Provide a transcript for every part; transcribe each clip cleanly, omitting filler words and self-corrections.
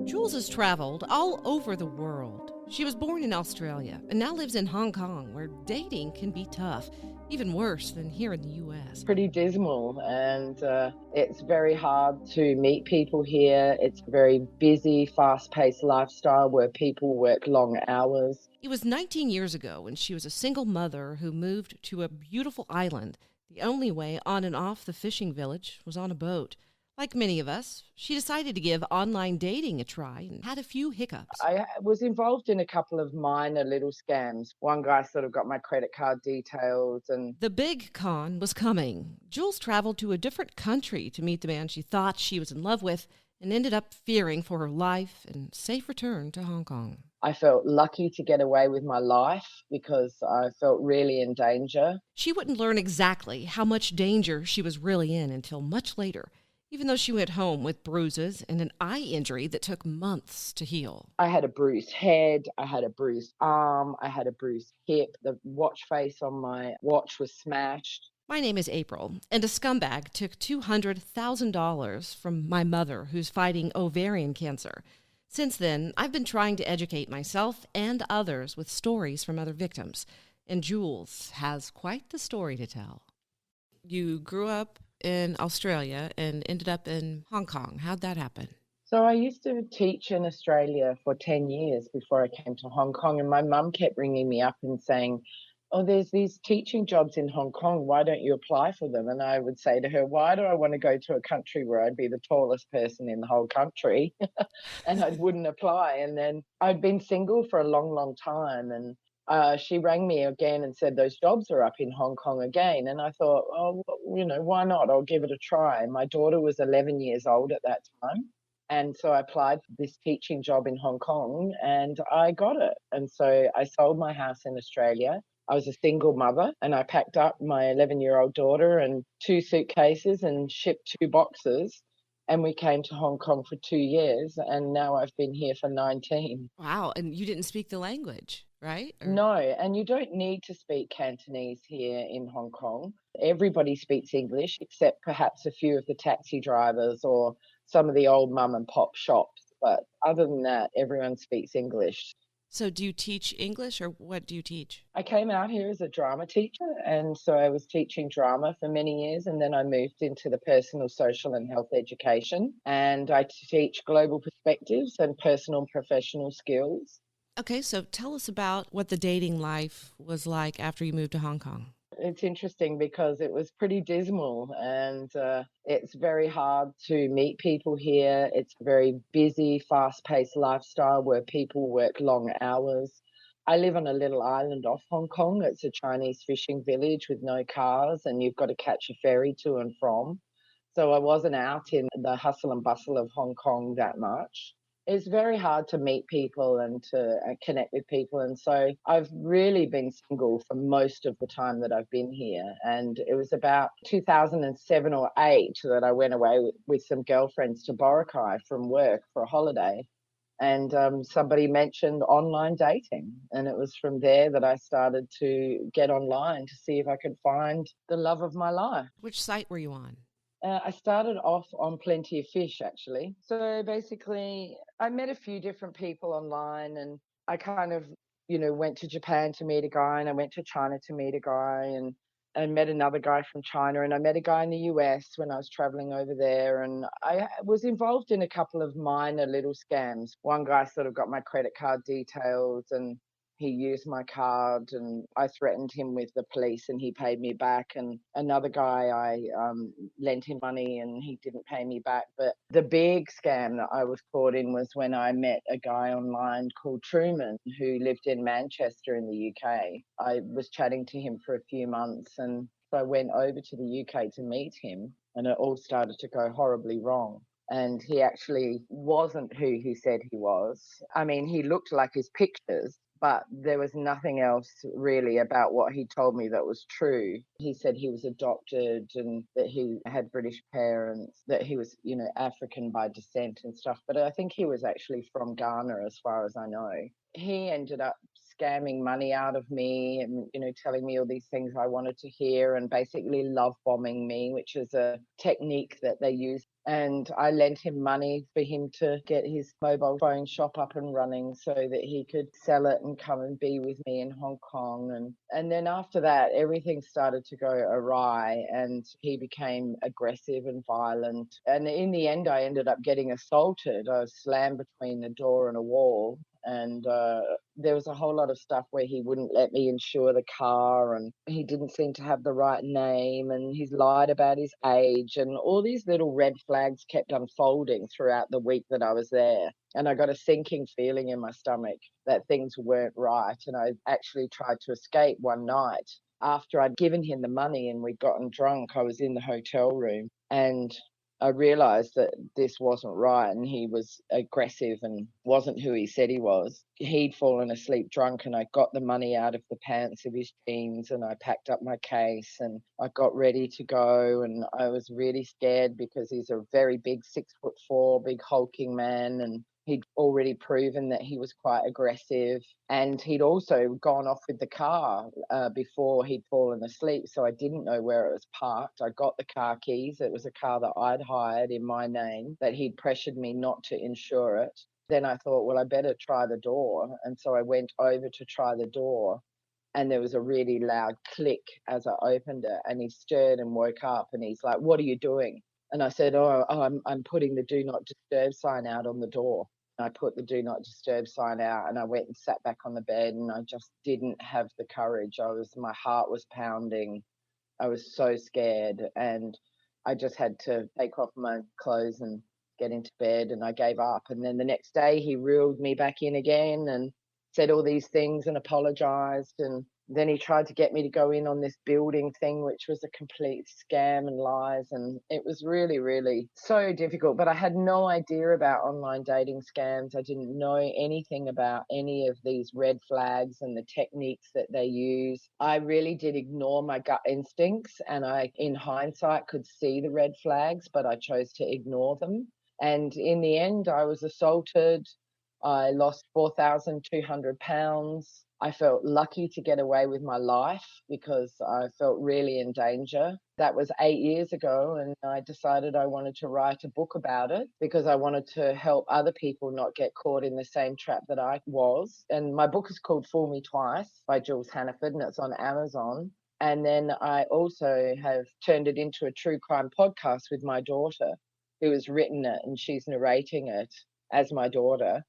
Jules has traveled all over the world. She was born in Australia and now lives in Hong Kong, where dating can be tough, even worse than here in the US. Pretty dismal, and it's very hard to meet people here. It's a very busy, fast-paced lifestyle where people work long hours. It was 19 years ago when she was a single mother who moved to a beautiful island. The only way on and off the fishing village was on a boat. Like many of us, she decided to give online dating a try and had a few hiccups. I was involved in a couple of minor little scams. One guy sort of got my credit card details, and The big con was coming. Jules traveled to a different country to meet the man she thought she was in love with and ended up fearing for her life and safe return to Hong Kong. I felt lucky to get away with my life because I felt really in danger. She wouldn't learn exactly how much danger she was really in until much later, even though she went home with bruises and an eye injury that took months to heal. I had a bruised head, I had a bruised arm, I had a bruised hip. The watch face on my watch was smashed. My name is April, and a scumbag took $200,000 from my mother, who's fighting ovarian cancer. Since then, I've been trying to educate myself and others with stories from other victims, and Jules has quite the story to tell. You grew up in Australia and ended up in Hong Kong. How'd that happen? So I used to teach in Australia for 10 years before I came to Hong Kong, and my mum kept ringing me up and saying, "Oh, there's these teaching jobs in Hong Kong. Why don't you apply for them?" And I would say to her, "Why do I want to go to a country where I'd be the tallest person in the whole country?" And I wouldn't apply. And then I'd been single for a long, long time, and she rang me again and said those jobs are up in Hong Kong again. And I thought, oh, why not? I'll give it a try. My daughter was 11 years old at that time. And so I applied for this teaching job in Hong Kong and I got it. And so I sold my house in Australia. I was a single mother and I packed up my 11-year-old daughter and two suitcases and shipped two boxes. And we came to Hong Kong for 2 years. And now I've been here for 19. Wow, and you didn't speak the language, right? Or No, and you don't need to speak Cantonese here in Hong Kong. Everybody speaks English, except perhaps a few of the taxi drivers or some of the old mum and pop shops. But other than that, everyone speaks English. so do you teach English or what do you teach? I came out here as a drama teacher, and so I was teaching drama for many years, and then I moved into the personal, social, and health education, and I teach global perspectives and personal and professional skills. Okay, so tell us about what the dating life was like after you moved to Hong Kong. It's interesting because it was pretty dismal, and it's very hard to meet people here. It's a very busy, fast-paced lifestyle where people work long hours. I live on a little island off Hong Kong. It's a Chinese fishing village with no cars, and you've got to catch a ferry to and from. So I wasn't out in the hustle and bustle of Hong Kong that much. It's very hard to meet people and to connect with people. And so I've really been single for most of the time that I've been here. And it was about 2007 or 8 that I went away with some girlfriends to Boracay from work for a holiday. And somebody mentioned online dating. And it was from there that I started to get online to see if I could find the love of my life. Which site were you on? I started off on Plenty of Fish, actually. So basically, I met a few different people online, and I kind of, went to Japan to meet a guy, and I went to China to meet a guy, and met another guy from China, and I met a guy in the US when I was traveling over there, and I was involved in a couple of minor little scams. One guy sort of got my credit card details, and he used my card and I threatened him with the police and he paid me back. And another guy, I lent him money and he didn't pay me back. But the big scam that I was caught in was when I met a guy online called Truman who lived in Manchester in the UK. I was chatting to him for a few months and so I went over to the UK to meet him and it all started to go horribly wrong. And he actually wasn't who he said he was. I mean, he looked like his pictures, but there was nothing else really about what he told me that was true. He said he was adopted and that he had British parents, that he was, African by descent and stuff. But I think he was actually from Ghana, as far as I know. He ended up scamming money out of me and, telling me all these things I wanted to hear and basically love bombing me, which is a technique that they use. And I lent him money for him to get his mobile phone shop up and running so that he could sell it and come and be with me in Hong Kong. And then after that, everything started to go awry and he became aggressive and violent. And in the end, I ended up getting assaulted. I was slammed between a door and a wall. And there was a whole lot of stuff where he wouldn't let me insure the car and he didn't seem to have the right name and he's lied about his age and all these little red flags kept unfolding throughout the week that I was there. And I got a sinking feeling in my stomach that things weren't right. And I actually tried to escape one night. After I'd given him the money and we'd gotten drunk, I was in the hotel room and I realized that this wasn't right and he was aggressive and wasn't who he said he was. He'd fallen asleep drunk and I got the money out of the pants of his jeans and I packed up my case and I got ready to go and I was really scared because he's a very big 6'4", big hulking man and he'd already proven that he was quite aggressive and he'd also gone off with the car before he'd fallen asleep. So I didn't know where it was parked. I got the car keys. It was a car that I'd hired in my name that he'd pressured me not to insure it. Then I thought, well, I better try the door. And so I went over to try the door and there was a really loud click as I opened it and he stirred and woke up and he's like, what are you doing? And I said, I'm putting the do not disturb sign out on the door. I put the do not disturb sign out and I went and sat back on the bed and I just didn't have the courage. My heart was pounding. I was so scared and I just had to take off my clothes and get into bed and I gave up. And then the next day he reeled me back in again and said all these things and apologized. And then he tried to get me to go in on this building thing, which was a complete scam and lies. And it was really, really so difficult. But I had no idea about online dating scams. I didn't know anything about any of these red flags and the techniques that they use. I really did ignore my gut instincts. And I, in hindsight, could see the red flags, but I chose to ignore them. And in the end, I was assaulted. I lost 4,200 pounds. I felt lucky to get away with my life because I felt really in danger. That was 8 years ago, and I decided I wanted to write a book about it because I wanted to help other people not get caught in the same trap that I was. And my book is called Fool Me Twice by Jules Hannaford, and it's on Amazon. And then I also have turned it into a true crime podcast with my daughter, who has written it, and she's narrating it as my daughter.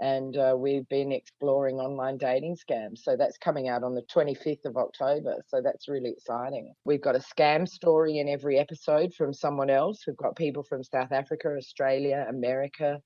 And we've been exploring online dating scams. So that's coming out on the 25th of October. So that's really exciting. We've got a scam story in every episode from someone else. We've got people from South Africa, Australia, America.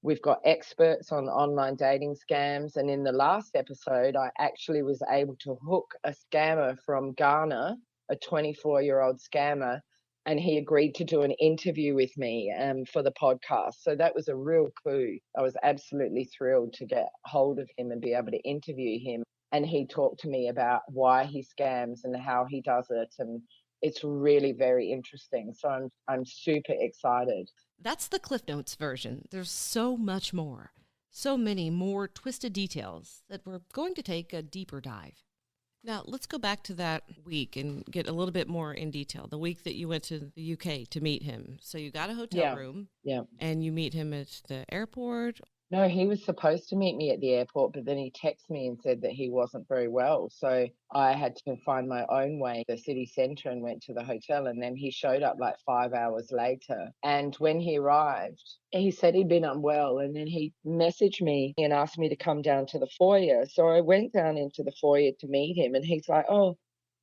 We've got experts on online dating scams. And in the last episode, I actually was able to hook a scammer from Ghana, a 24-year-old scammer, and he agreed to do an interview with me for the podcast. So that was a real coup. I was absolutely thrilled to get hold of him and be able to interview him. And he talked to me about why he scams and how he does it. And it's really very interesting. So I'm super excited. That's the Cliff Notes version. There's so much more, so many more twisted details that we're going to take a deeper dive. Now, let's go back to that week and get a little bit more in detail. The week that you went to the UK to meet him. So you got a hotel room and you meet him at the airport. No, he was supposed to meet me at the airport, but then he texted me and said that he wasn't very well. So I had to find my own way to the city centre and went to the hotel. And then he showed up like 5 hours later. And when he arrived, he said he'd been unwell. And then he messaged me and asked me to come down to the foyer. So I went down into the foyer to meet him. And he's like, oh,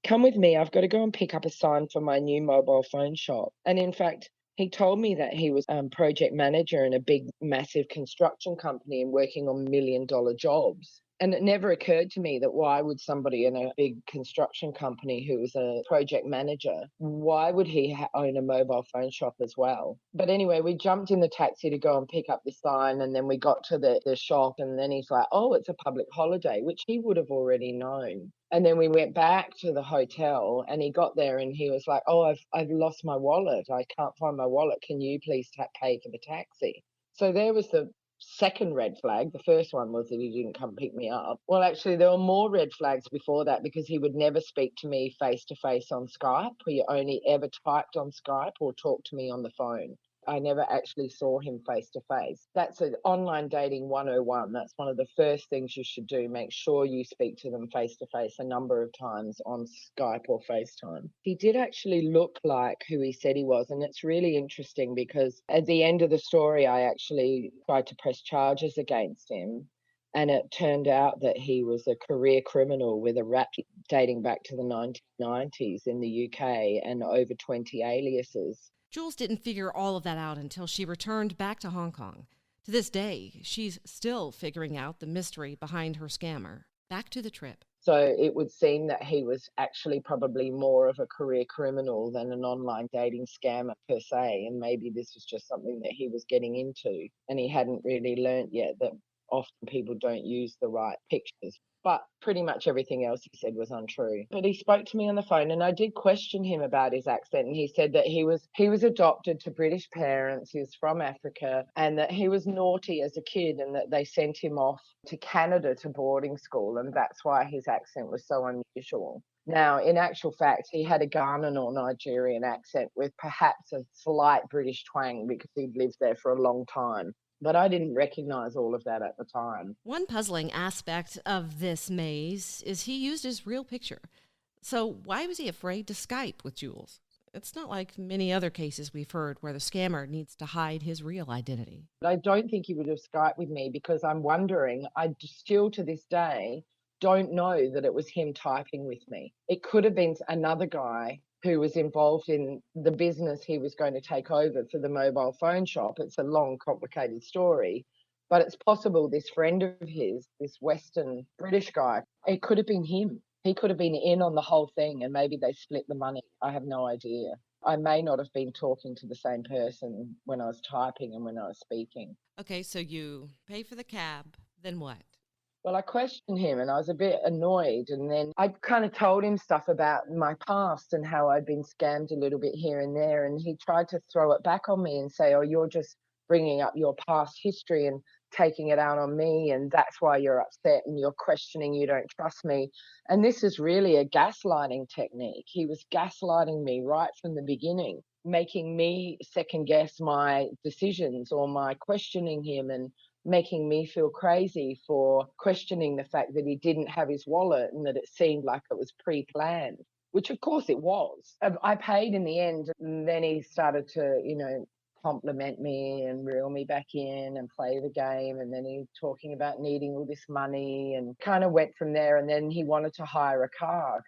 come with me. I've got to go and pick up a sign for my new mobile phone shop. And in fact, he told me that he was project manager in a big, massive construction company and working on $1 million jobs. And it never occurred to me that why would somebody in a big construction company who was a project manager, why would he own a mobile phone shop as well? But anyway, we jumped in the taxi to go and pick up the sign, and then we got to the shop, and then he's like, oh, it's a public holiday, which he would have already known. And then we went back to the hotel and he got there and he was like, oh, I've lost my wallet. I can't find my wallet. Can you please pay for the taxi? So there was the second red flag. The first one was that he didn't come pick me up. Well, actually, there were more red flags before that because he would never speak to me face to face on Skype. He only ever typed on Skype or talked to me on the phone. I never actually saw him face to face. That's an online dating 101. That's one of the first things you should do. Make sure you speak to them face to face a number of times on Skype or FaceTime. He did actually look like who he said he was. And it's really interesting because at the end of the story, I actually tried to press charges against him. And it turned out that he was a career criminal with a rap dating back to the 1990s in the UK and over 20 aliases. Jules didn't figure all of that out until she returned back to Hong Kong. To this day, she's still figuring out the mystery behind her scammer. Back to the trip. So it would seem that he was actually probably more of a career criminal than an online dating scammer per se. And maybe this was just something that he was getting into and he hadn't really learnt yet that often people don't use the right pictures. But pretty much everything else he said was untrue. But he spoke to me on the phone and I did question him about his accent. And he said that he was adopted to British parents, he was from Africa, and that he was naughty as a kid and that they sent him off to Canada to boarding school. And that's why his accent was so unusual. Now, in actual fact, he had a Ghanaian or Nigerian accent with perhaps a slight British twang because he'd lived there for a long time. But I didn't recognize all of that at the time. One puzzling aspect of this maze is he used his real picture. So why was he afraid to Skype with Jules? It's not like many other cases we've heard where the scammer needs to hide his real identity. I don't think he would have Skyped with me because I'm wondering, I still to this day don't know that it was him typing with me. It could have been another guy who was involved in the business he was going to take over for the mobile phone shop. It's a long, complicated story, but it's possible this friend of his, this Western British guy, it could have been him. He could have been in on the whole thing and maybe they split the money. I have no idea. I may not have been talking to the same person when I was typing and when I was speaking. Okay, so you pay for the cab, then what? Well, I questioned him and I was a bit annoyed. And then I kind of told him stuff about my past and how I'd been scammed a little bit here and there. And he tried to throw it back on me and say, oh, you're just bringing up your past history and taking it out on me. And that's why you're upset and you're questioning, you don't trust me. And this is really a gaslighting technique. He was gaslighting me right from the beginning, making me second guess my decisions or my questioning him and making me feel crazy for questioning the fact that he didn't have his wallet and that it seemed like it was pre-planned, which of course it was. I paid in the end, and then he started to, compliment me and reel me back in and play the game. And then he was talking about needing all this money and kind of went from there. And then he wanted to hire a car.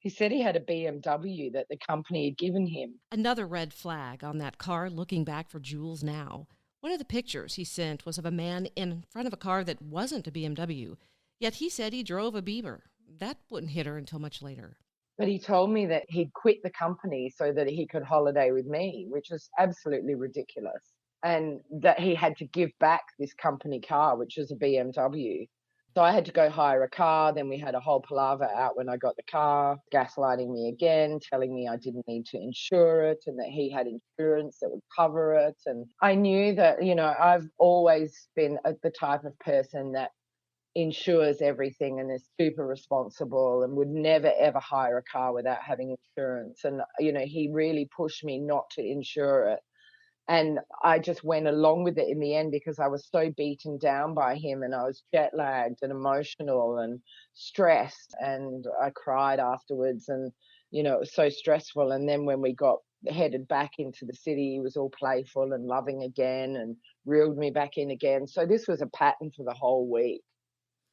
He said he had a BMW that the company had given him. Another red flag on that car looking back for Jules now. One of the pictures he sent was of a man in front of a car that wasn't a BMW, yet he said he drove a Beamer. That wouldn't hit her until much later. But he told me that he'd quit the company so that he could holiday with me, which is absolutely ridiculous. And that he had to give back this company car, which was a BMW. So I had to go hire a car. Then we had a whole palaver out when I got the car, gaslighting me again, telling me I didn't need to insure it and that he had insurance that would cover it. And I knew that, I've always been the type of person that insures everything and is super responsible and would never ever hire a car without having insurance. And, he really pushed me not to insure it. And I just went along with it in the end because I was so beaten down by him and I was jet lagged and emotional and stressed. And I cried afterwards and, it was so stressful. And then when we got headed back into the city, he was all playful and loving again and reeled me back in again. So this was a pattern for the whole week.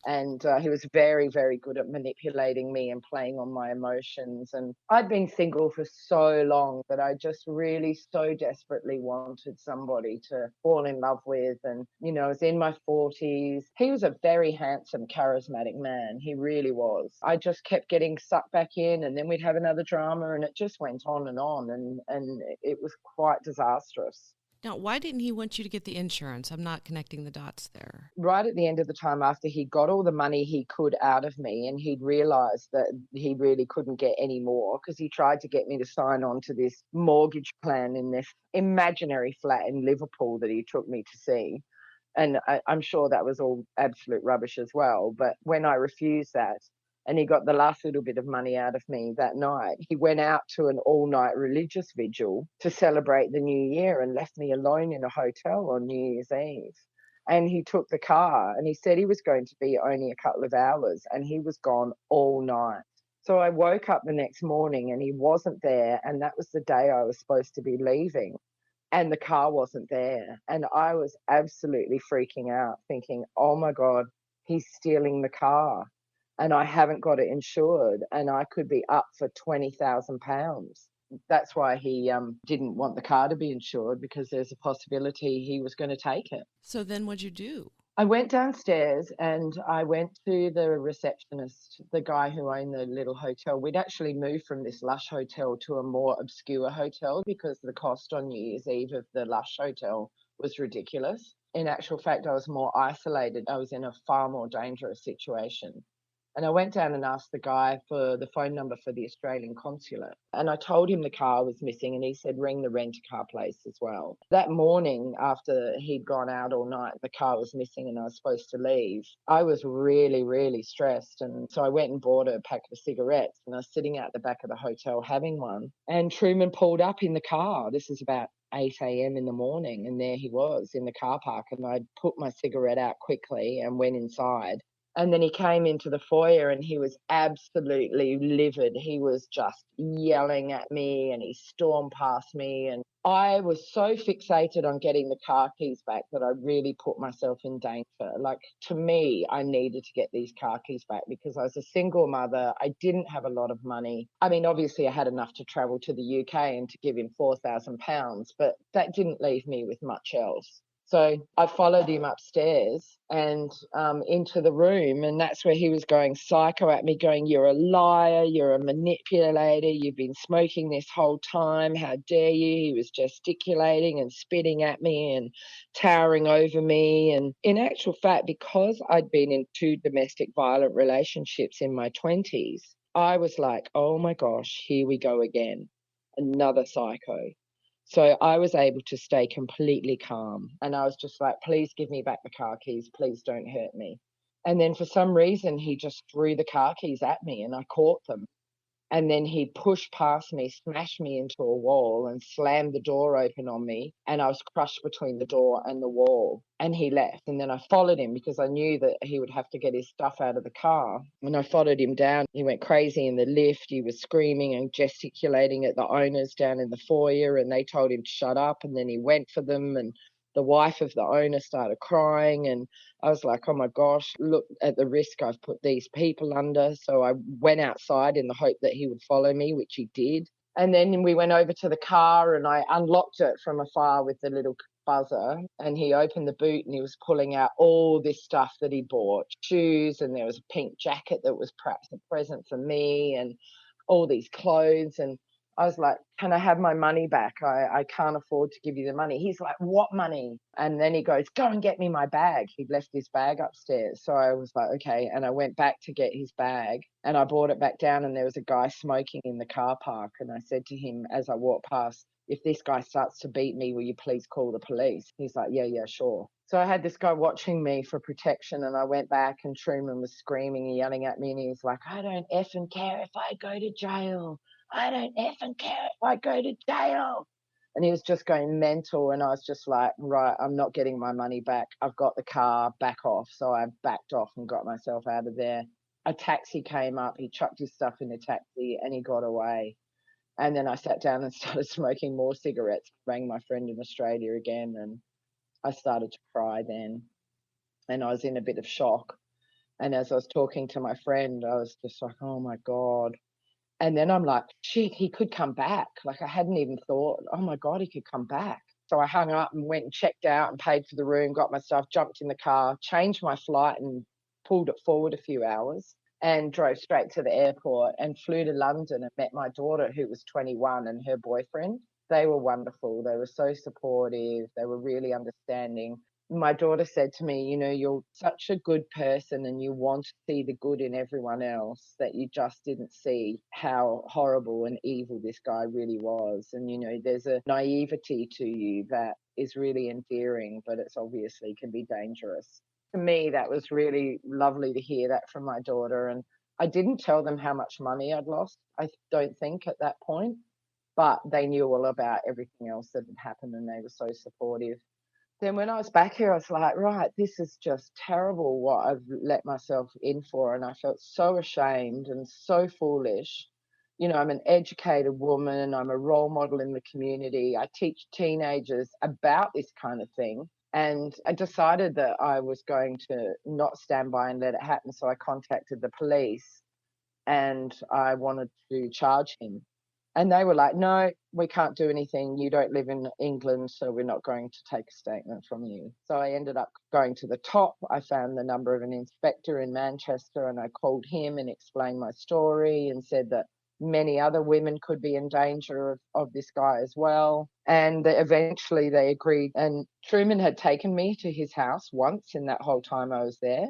And he was very, very good at manipulating me and playing on my emotions. And I'd been single for so long that I just really so desperately wanted somebody to fall in love with. And, I was in my 40s. He was a very handsome, charismatic man. He really was. I just kept getting sucked back in and then we'd have another drama and it just went on and on. And it was quite disastrous. Now, why didn't he want you to get the insurance? I'm not connecting the dots there. Right at the end of the time, after he got all the money he could out of me and he'd realised that he really couldn't get any more because he tried to get me to sign on to this mortgage plan in this imaginary flat in Liverpool that he took me to see. And I'm sure that was all absolute rubbish as well. But when I refused that, and he got the last little bit of money out of me that night, he went out to an all night religious vigil to celebrate the new year and left me alone in a hotel on New Year's Eve. And he took the car and he said he was going to be only a couple of hours, and he was gone all night. So I woke up the next morning and he wasn't there. And that was the day I was supposed to be leaving, and the car wasn't there. And I was absolutely freaking out, thinking, oh my God, he's stealing the car. And I haven't got it insured, and I could be up for £20,000. That's why he didn't want the car to be insured, because there's a possibility he was going to take it. So then what'd you do? I went downstairs and I went to the receptionist, the guy who owned the little hotel. We'd actually moved from this Lush hotel to a more obscure hotel because the cost on New Year's Eve of the Lush hotel was ridiculous. In actual fact, I was more isolated. I was in a far more dangerous situation. And I went down and asked the guy for the phone number for the Australian consulate. And I told him the car was missing, and he said, ring the rent a car place as well. That morning, after he'd gone out all night, the car was missing and I was supposed to leave. I was really, really stressed. And so I went and bought a pack of cigarettes, and I was sitting out the back of the hotel having one. And Truman pulled up in the car. This is about 8 a.m. in the morning, and there he was in the car park. And I put my cigarette out quickly and went inside. And then he came into the foyer and he was absolutely livid. He was just yelling at me and he stormed past me. And I was so fixated on getting the car keys back that I really put myself in danger. Like, to me, I needed to get these car keys back because I was a single mother. I didn't have a lot of money. I mean, obviously, I had enough to travel to the UK and to give him £4,000, but that didn't leave me with much else. So I followed him upstairs and into the room, and that's where he was going psycho at me, going, you're a liar, you're a manipulator, you've been smoking this whole time, how dare you? He was gesticulating and spitting at me and towering over me. And in actual fact, because I'd been in 2 domestic violent relationships in my 20s, I was like, oh my gosh, here we go again, another psycho. So I was able to stay completely calm. And I was just like, please give me back the car keys. Please don't hurt me. And then for some reason, he just threw the car keys at me and I caught them. And then he pushed past me, smashed me into a wall, and slammed the door open on me. And I was crushed between the door and the wall. And he left. And then I followed him because I knew that he would have to get his stuff out of the car. And I followed him down. He went crazy in the lift. He was screaming and gesticulating at the owners down in the foyer. And they told him to shut up. And then he went for them. And the wife of the owner started crying. And I was like, oh my gosh, look at the risk I've put these people under. So I went outside in the hope that he would follow me, which he did. And then we went over to the car and I unlocked it from afar with the little buzzer, and he opened the boot and he was pulling out all this stuff that he bought, shoes, and there was a pink jacket that was perhaps a present for me, and all these clothes. And I was like, can I have my money back? I can't afford to give you the money. He's like, what money? And then he goes, go and get me my bag. He'd left his bag upstairs. So I was like, okay. And I went back to get his bag and I brought it back down, and there was a guy smoking in the car park. And I said to him as I walked past, if this guy starts to beat me, will you please call the police? He's like, yeah, sure. So I had this guy watching me for protection, and I went back and Truman was screaming and yelling at me, and he was like, I don't effing care if I go to jail. I don't effing care if I go to jail. And he was just going mental. And I was just like, right, I'm not getting my money back. I've got the car, back off. So I backed off and got myself out of there. A taxi came up. He chucked his stuff in the taxi and he got away. And then I sat down and started smoking more cigarettes, rang my friend in Australia again. And I started to cry then. And I was in a bit of shock. And as I was talking to my friend, I was just like, oh my God. And then I'm like, shit, he could come back. Like, I hadn't even thought, oh my God, he could come back. So I hung up and went and checked out and paid for the room, got my stuff, jumped in the car, changed my flight and pulled it forward a few hours and drove straight to the airport and flew to London and met my daughter, who was 21, and her boyfriend. They were wonderful. They were so supportive. They were really understanding. my daughter said to me, you're such a good person and you want to see the good in everyone else that you just didn't see how horrible and evil this guy really was. And, there's a naivety to you that is really endearing, but it's obviously can be dangerous. To me, that was really lovely to hear that from my daughter. And I didn't tell them how much money I'd lost, I don't think, at that point, but they knew all about everything else that had happened and they were so supportive. Then when I was back here, I was like, right, this is just terrible what I've let myself in for. And I felt so ashamed and so foolish. I'm an educated woman, I'm a role model in the community. I teach teenagers about this kind of thing. And I decided that I was going to not stand by and let it happen. So I contacted the police and I wanted to charge him. And they were like, no, we can't do anything. You don't live in England, so we're not going to take a statement from you. So I ended up going to the top. I found the number of an inspector in Manchester and I called him and explained my story and said that many other women could be in danger of this guy as well. And eventually they agreed. And Truman had taken me to his house once in that whole time I was there.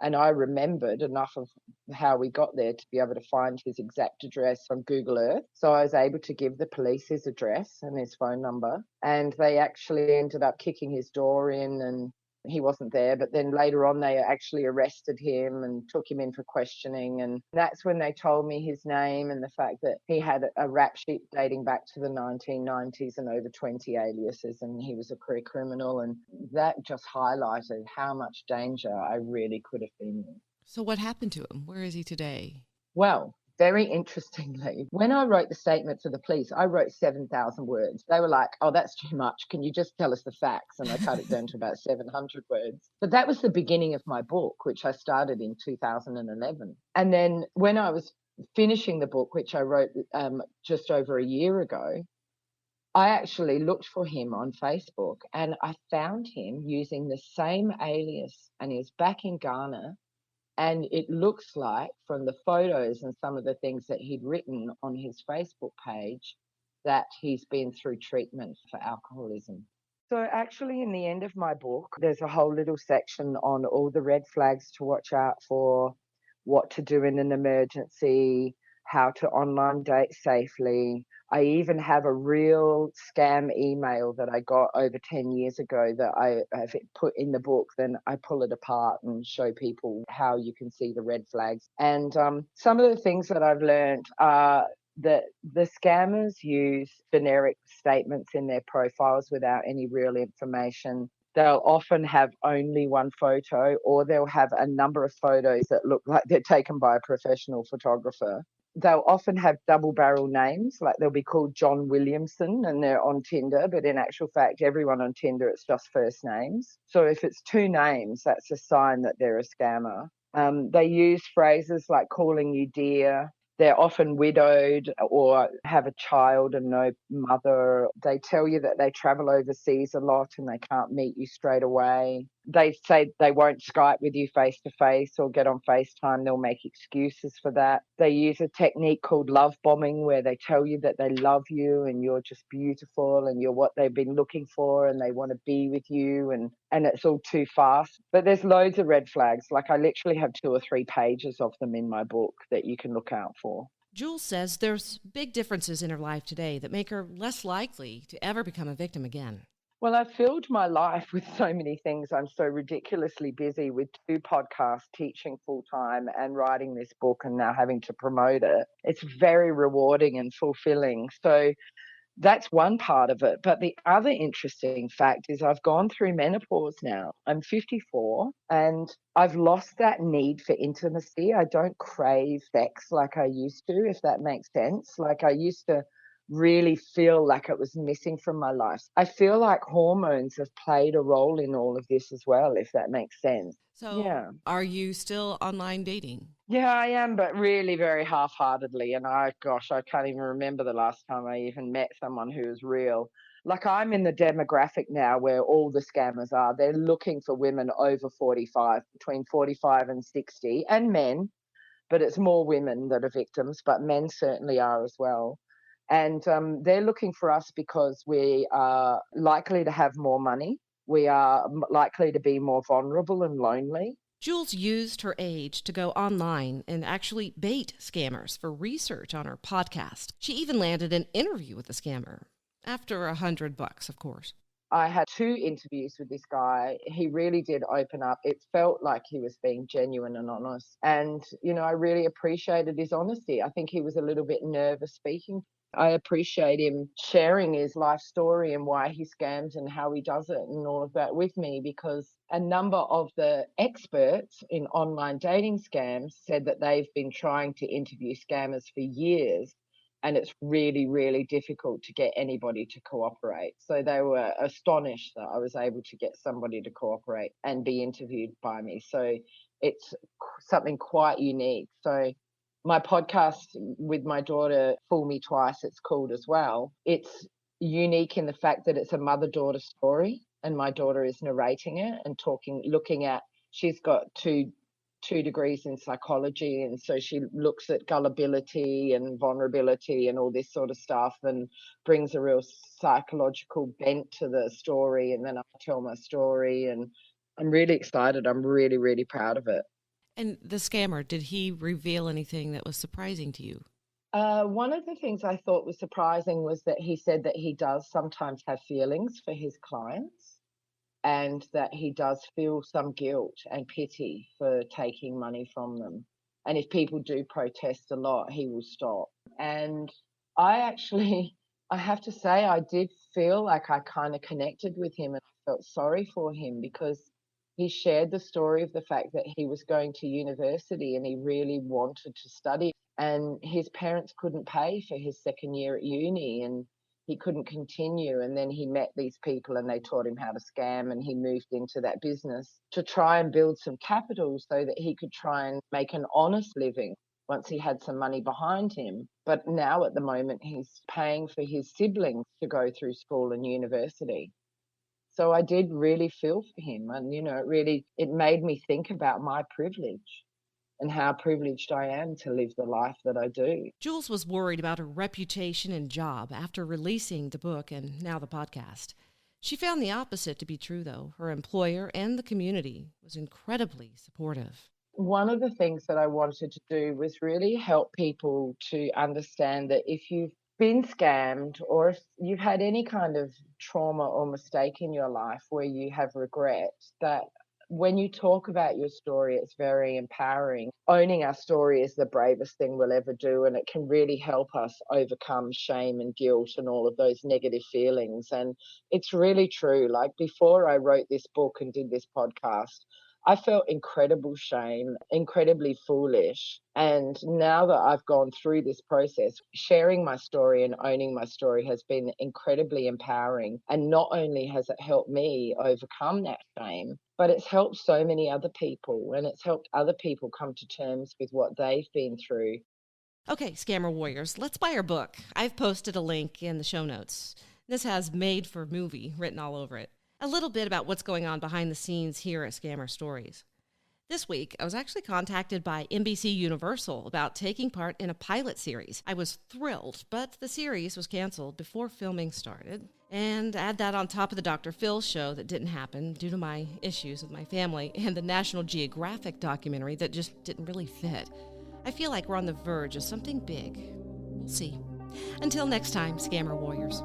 And I remembered enough of how we got there to be able to find his exact address on Google Earth. So I was able to give the police his address and his phone number. And they actually ended up kicking his door in and he wasn't there. But then later on, they actually arrested him and took him in for questioning. And that's when they told me his name and the fact that he had a rap sheet dating back to the 1990s and over 20 aliases, and he was a career criminal. And that just highlighted how much danger I really could have been in. So what happened to him? Where is he today? Well, very interestingly, when I wrote the statement to the police, I wrote 7,000 words. They were like, oh, that's too much. Can you just tell us the facts? And I cut it down to about 700 words. But that was the beginning of my book, which I started in 2011. And then when I was finishing the book, which I wrote just over a year ago, I actually looked for him on Facebook and I found him using the same alias, and he was back in Ghana. And it looks like, from the photos and some of the things that he'd written on his Facebook page, that he's been through treatment for alcoholism. So actually, in the end of my book, there's a whole little section on all the red flags to watch out for, what to do in an emergency, how to online date safely. I even have a real scam email that I got over 10 years ago that I have put in the book. Then I pull it apart and show people how you can see the red flags. And some of the things that I've learned are that the scammers use generic statements in their profiles without any real information. They'll often have only one photo, or they'll have a number of photos that look like they're taken by a professional photographer. They'll often have double barrel names, like they'll be called John Williamson and they're on Tinder, but in actual fact, everyone on Tinder, it's just first names. So if it's two names, that's a sign that they're a scammer. They use phrases like calling you dear. They're often widowed or have a child and no mother. They tell you that they travel overseas a lot and they can't meet you straight away. They say they won't Skype with you face to face or get on FaceTime. They'll make excuses for that. They use a technique called love bombing, where they tell you that they love you and you're just beautiful and you're what they've been looking for and they want to be with you, and it's all too fast. But there's loads of red flags. Like, I literally have 2 or 3 pages of them in my book that you can look out for. Jules says there's big differences in her life today that make her less likely to ever become a victim again. Well, I've filled my life with so many things. I'm so ridiculously busy with 2 podcasts, teaching full time, and writing this book, and now having to promote it. It's very rewarding and fulfilling. So that's one part of it. But the other interesting fact is I've gone through menopause now. I'm 54 and I've lost that need for intimacy. I don't crave sex like I used to, if that makes sense. Like, I used to really feel like it was missing from my life. I feel like hormones have played a role in all of this as well, if that makes sense. So, Yeah. are you still online dating? Yeah, I am, but really very half-heartedly. And I can't even remember the last time I even met someone who is real. Like, I'm in the demographic now where all the scammers are. They're looking for women over 45, between 45 and 60, and men, but it's more women that are victims, but men certainly are as well. And they're looking for us because we are likely to have more money. we are likely to be more vulnerable and lonely. Jules used her age to go online and actually bait scammers for research on her podcast. She even landed an interview with a scammer. After $100, of course. I had 2 interviews with this guy. He really did open up. It felt like he was being genuine and honest. And, I really appreciated his honesty. I think he was a little bit nervous speaking. I appreciate him sharing his life story and why he scams and how he does it and all of that with me, because a number of the experts in online dating scams said that they've been trying to interview scammers for years, and it's really, really difficult to get anybody to cooperate. So they were astonished that I was able to get somebody to cooperate and be interviewed by me. So it's something quite unique. So my podcast with my daughter, Fool Me Twice, it's called as well. It's unique in the fact that it's a mother-daughter story, and my daughter is narrating it and looking at, she's got two degrees in psychology, and so she looks at gullibility and vulnerability and all this sort of stuff, and brings a real psychological bent to the story, and then I tell my story, and I'm really excited. I'm really, really proud of it. And the scammer, did he reveal anything that was surprising to you? One of the things I thought was surprising was that he said that he does sometimes have feelings for his clients, and that he does feel some guilt and pity for taking money from them. And if people do protest a lot, he will stop. And I have to say, I did feel like I kind of connected with him, and I felt sorry for him, because he shared the story of the fact that he was going to university and he really wanted to study, and his parents couldn't pay for his second year at uni, and he couldn't continue. And then he met these people and they taught him how to scam, and he moved into that business to try and build some capital so that he could try and make an honest living once he had some money behind him. But now at the moment, he's paying for his siblings to go through school and university. So I did really feel for him, and it made me think about my privilege and how privileged I am to live the life that I do. Jules was worried about her reputation and job after releasing the book and now the podcast. She found the opposite to be true, though. Her employer and the community was incredibly supportive. One of the things that I wanted to do was really help people to understand that if you've been scammed, or if you've had any kind of trauma or mistake in your life where you have regret, that when you talk about your story, it's very empowering. Owning our story is the bravest thing we'll ever do, and it can really help us overcome shame and guilt and all of those negative feelings. And it's really true. Like, before I wrote this book and did this podcast, I felt incredible shame, incredibly foolish. And now that I've gone through this process, sharing my story and owning my story has been incredibly empowering. And not only has it helped me overcome that shame, but it's helped so many other people, and it's helped other people come to terms with what they've been through. Okay, Scammer Warriors, let's buy our book. I've posted a link in the show notes. This has Made for Movie written all over it. A little bit about what's going on behind the scenes here at Scammer Stories. This week, I was actually contacted by NBC Universal about taking part in a pilot series. I was thrilled, but the series was canceled before filming started. And add that on top of the Dr. Phil show that didn't happen due to my issues with my family, and the National Geographic documentary that just didn't really fit. I feel like we're on the verge of something big. We'll see. Until next time, Scammer Warriors.